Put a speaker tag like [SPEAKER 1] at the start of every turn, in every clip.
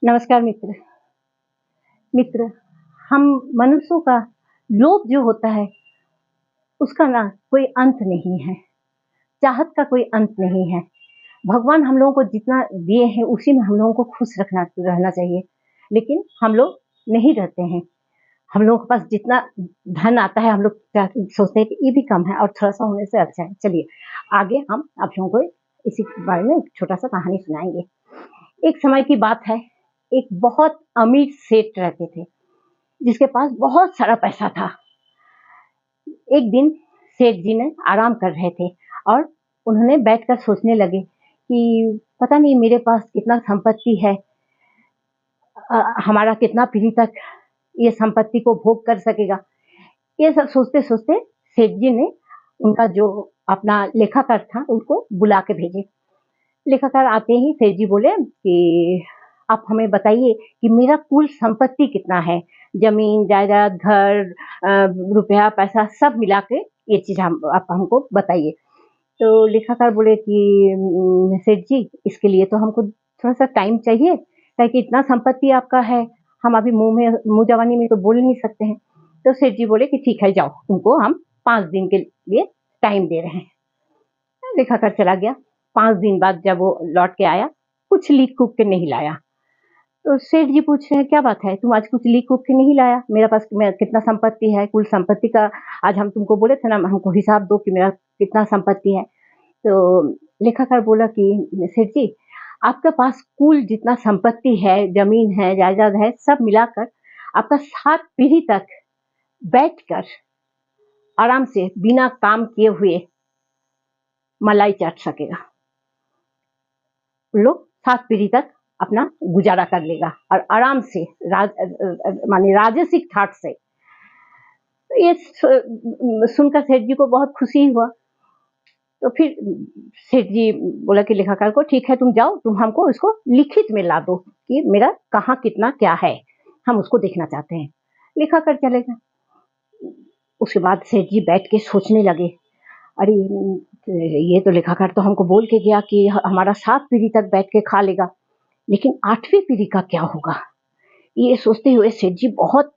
[SPEAKER 1] नमस्कार मित्र। मित्र, हम मनुष्यों का लोभ जो होता है, उसका ना कोई अंत नहीं है, चाहत का कोई अंत नहीं है। भगवान हम लोगों को जितना दिए हैं, उसी में हम लोगों को खुश रहना चाहिए, लेकिन हम लोग नहीं रहते हैं। हम लोगों के पास जितना धन आता है, हम लोग क्या सोचते हैं कि ये भी कम है और थोड़ा-सा होने से अच्छा है। चलिए, आगे हम आप लोगों को इसी के बारे में एक छोटा-सा कहानी सुनाएँगे। एक समय की बात है, एक बहुत अमीर सेठ रहते थे, जिसके पास बहुत सारा पैसा था। एक दिन सेठ जी ने आराम कर रहे थे और उन्होंने बैठकर सोचने लगे कि पता नहीं मेरे पास कितना संपत्ति है, हमारा कितना पीढ़ी तक ये संपत्ति को भोग कर सकेगा। ये सब सोचते-सोचते सेठ जी ने उनका जो अपना लेखाकार था, उनको बुला के भेजे। लेखाकार आते ही सेठ जी बोले कि आप हमें बताइए कि मेरा कुल संपत्ति कितना है? ज़मीन, जायदाद, घर, रुपया, पैसा सब मिला के ये चीज़ हम आप हमको बताइए। तो लेखाकार बोले कि सेठ जी, इसके लिए तो हमको थोड़ा-सा टाइम चाहिए, काहे कि इतना संपत्ति आपका है, हम अभी मुँह ज़बानी में तो बोल नहीं सकते हैं। तो सेठ जी बोले कि ठीक है, जाओ, तुमको हम 5 दिन के लिए टाइम दे रहे हैं। लेखाकार चला गया। 5 दिन बाद जब वो लौट के आया, कुछ लिख-उख के नहीं लाया। तो सेठ जी पूछ रहे हैं, "क्या बात है? तुम आज कुछ लिख-उख के नहीं लाया? मेरे पास कितना संपत्ति है, कुल संपत्ति का आज हम तुमको बोले थे ना, हमको हिसाब दो कि मेरा कितना संपत्ति है।" तो लेखाकार बोला कि, "सेठ जी, आपके पास कुल जितना संपत्ति है, ज़मीन है, जायदाद है, सब मिलाकर आपका 7 पीढ़ी तक बैठकर आराम से बिना काम किए हुए मलाई चाट सकेगा। लोग 7 पीढ़ी तक अपना गुजारा कर लेगा और आराम से माने राजसिक ठाट से।" तो ये सुनकर सेठ जी को बहुत खुशी हुआ। तो फिर सेठ जी बोला कि लेखाकार को, "ठीक है, तुम जाओ, तुम हमको इसको लिखित में ला दो कि मेरा कहाँ कितना क्या है, हम उसको देखना चाहते हैं।" लेखाकार चले गए। उसके बाद सेठ जी बैठ के सोचने लगे, अरे ये तो लेखाकार तो हमको बोल के गया कि हमारा 7 पीढ़ी तक बैठ के खा लेगा, लेकिन 8वीं पीढ़ी का क्या होगा? ये सोचते हुए सेठ जी बहुत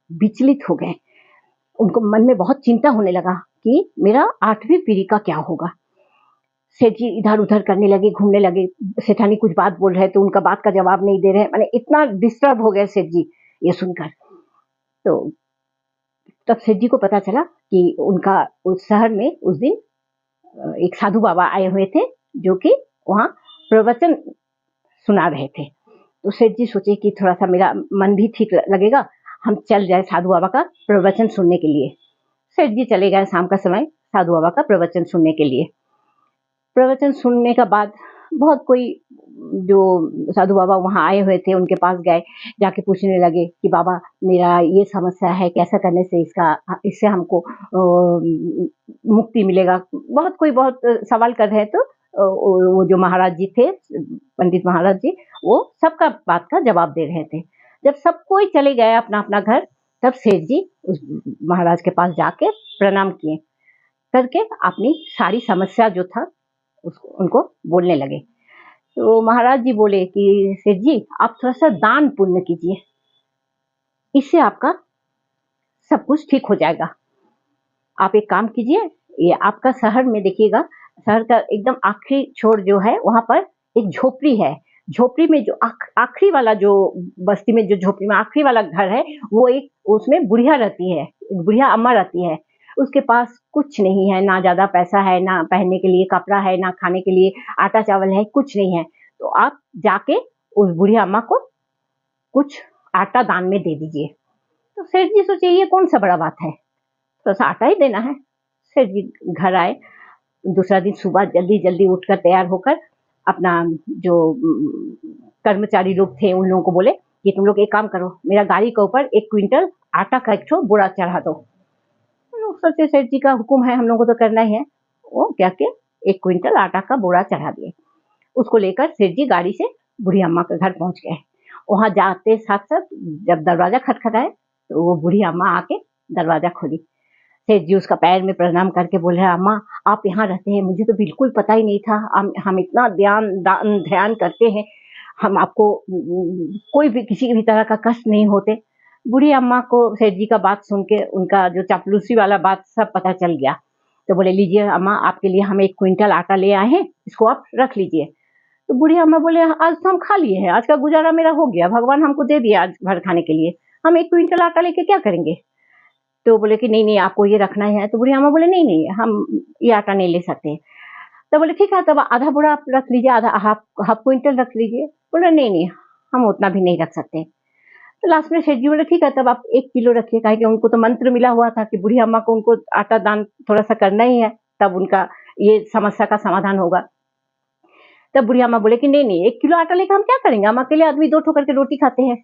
[SPEAKER 1] विचलित हो गए। उनको मन में बहुत चिंता होने लगा कि मेरा 8वीं पीढ़ी का क्या होगा? सेठ जी इधर-उधर करने लगे, घूमने लगे। सेठानी कुछ बात बोल रहे तो उनका बात का जवाब नहीं दे रहे हैं। माने इतना डिस्टर्ब हो गए सेठ जी ये सुनकर। तो तब सेठ जी को पता चला कि उनका उस शहर में उस दिन एक साधु बाबा आए हुए थे, जो कि वहाँ प्रवचन सुना रहे थे। तो सेठ जी सोचे कि थोड़ा-सा मेरा मन भी ठीक लगेगा, हम चल जाएँ साधु बाबा का प्रवचन सुनने के लिए। सेठ जी चले गए शाम का समय साधु बाबा का प्रवचन सुनने के लिए। प्रवचन सुनने का बाद बहुत कोई जो साधु बाबा वहाँ आए हुए थे, उनके पास गए, जाके पूछने लगे कि बाबा मेरा ये समस्या है, कैसा करने से इससे हमको मुक्ति मिलेगा? बहुत कोई बहुत सवाल कर रहे हैं तो वो जो महाराज जी थे, पंडित महाराज जी, वो सबका बात का जवाब दे रहे थे। जब सब कोई चले गए अपना-अपना घर, तब सेठ जी उस महाराज के पास जाके प्रणाम किए, करके अपनी सारी समस्या जो था उसको उनको बोलने लगे। तो महाराज जी बोले कि सेठ जी, आप थोड़ा-सा दान पुण्य कीजिए, इससे आपका सब कुछ ठीक हो जाएगा। आप एक काम कीजिए, ये आपका शहर में देखिएगा, शहर का एकदम आखिरी छोर जो है, वहाँ पर एक झोपड़ी है। झोपड़ी में जो आखिरी वाला जो बस्ती में जो झोपड़ी में आखिरी वाला घर है, वो एक उसमें बुढ़िया रहती है, एक बुढ़िया अम्मा रहती है। उसके पास कुछ नहीं है, ना ज़्यादा पैसा है, ना पहनने के लिए कपड़ा है, ना खाने के लिए आटा-चावल है, कुछ नहीं है। तो आप जाके उस बुढ़िया अम्मा को कुछ आटा दान में दे दीजिए। तो सेठ जी सोचे ये कौन-सा बड़ा बात है, थोड़ा-सा आटा ही देना है। सेठ जी घर आए, दूसरा दिन सुबह जल्दी-जल्दी उठकर तैयार होकर अपना जो कर्मचारी लोग थे उन लोगों को बोले कि तुम लोग एक काम करो, मेरा गाड़ी के ऊपर 1 क्विंटल आटा का एक ठो बोरा चढ़ा दो। हम लोग सोचे सेठ जी का हुक्म है, हम लोगों को तो करना ही है। वो क्या के 1 क्विंटल आटा का बोरा चढ़ा दिए। उसको लेकर सेठ जी गाड़ी से बूढ़ी अम्मा के घर पहुंच गए। वहां जाते साथ-साथ जब दरवाजा खटखटाए तो वो बूढ़ी अम्मा आके दरवाजा खोली। सेठ जी उसका पैर में प्रणाम करके बोले, अम्मा आप यहाँ रहते हैं, मुझे तो बिल्कुल पता ही नहीं था। हम इतना ध्यान करते हैं, हम आपको कोई भी किसी भी तरह का कष्ट नहीं होते। बूढ़ी अम्मा को सेठ जी का बात सुन के उनका जो चापलूसी वाला बात सब पता चल गया। तो बोले लीजिए अम्मा, आपके लिए हम 1 क्विंटल आटा ले आए हैं, इसको आप रख लीजिए। तो बूढ़ी अम्मा बोले आज तो हम खा लिए हैं, आज का गुजारा मेरा हो गया, भगवान हमको दे दिया आज भर खाने के लिए, हम 1 क्विंटल आटा लेके क्या करेंगे? तो बोले कि नहीं नहीं आपको ये रखना है। तो बूढ़ी अम्मा बोले नहीं नहीं हम ये आटा नहीं ले सकते। तो बोले ठीक है तब आधा बोरा आप रख लीजिए, आधा हाफ हाफ क्विंटल रख लीजिए। बोले नहीं नहीं हम उतना भी नहीं रख सकते। तो लास्ट में सेठ जी बोले ठीक है तब आप 1 किलो रखिए, काहे कि उनको तो मंत्र मिला हुआ था कि बूढ़ी अम्मा को उनको आटा दान थोड़ा सा करना ही है, तब उनका ये समस्या का समाधान होगा। तब बुढ़ी अम्मा बोले कि नहीं नहीं 1 किलो आटा लेकर हम क्या करेंगे, हम अकेले आदमी 2 ठोकर के रोटी खाते हैं,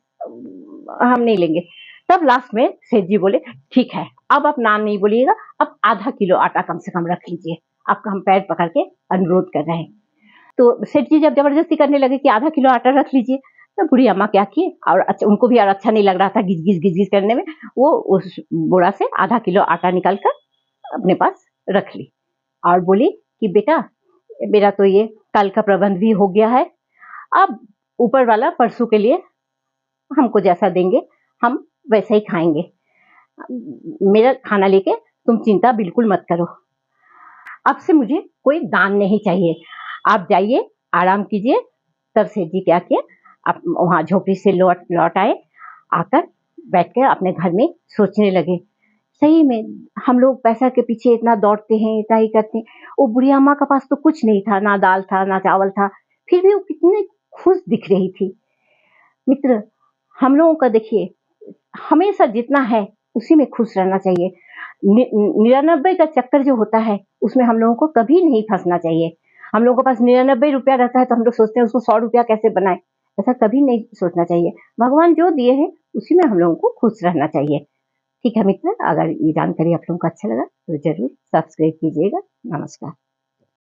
[SPEAKER 1] हम नहीं लेंगे। तब लास्ट में सेठ जी बोले ठीक है अब आप नाम नहीं बोलिएगा, अब आधा किलो आटा कम से कम रख लीजिए, आपका हम पैर पकड़ के अनुरोध कर रहे हैं। तो सेठ जी जब जबरदस्ती करने लगे कि आधा किलो आटा रख लीजिए, तो बूढ़ी अम्मा क्या किए, और अच्छा उनको भी और अच्छा नहीं लग रहा था गिज गिज करने में, वो उस बोरा से आधा किलो आटा निकाल कर अपने पास रख ली और बोली कि बेटा मेरा तो ये कल का प्रबंध भी हो गया है, अब ऊपर वाला परसों के लिए हमको जैसा देंगे हम वैसा ही खाएंगे, मेरा खाना लेके तुम चिंता बिल्कुल मत करो, अब से मुझे कोई दान नहीं चाहिए, आप जाइए आराम कीजिए। तब सेठ जी क्या किए, आप वहां झोपड़ी से लौट आए, आकर बैठ के अपने घर में सोचने लगे सही में हम लोग पैसा के पीछे इतना दौड़ते हैं, इतना ही करते हैं, वो बुढ़ी अम्मा के पास तो कुछ नहीं था, ना दाल था ना चावल था, फिर भी वो कितने खुश दिख रही थी। मित्र हम लोगों का देखिए हमेशा जितना है उसी में खुश रहना चाहिए, 99 का चक्कर जो होता है उसमें हम लोगों को कभी नहीं फंसना चाहिए। हम लोगों के पास 99 रुपया रहता है तो हम लोग सोचते हैं उसको 100 रुपया कैसे बनाए, ऐसा कभी नहीं सोचना चाहिए। भगवान जो दिए हैं उसी में हम लोगों को खुश रहना चाहिए। ठीक है मित्र, अगर ये जानकारी आप लोगों को अच्छा लगा तो जरूर सब्सक्राइब कीजिएगा। नमस्कार।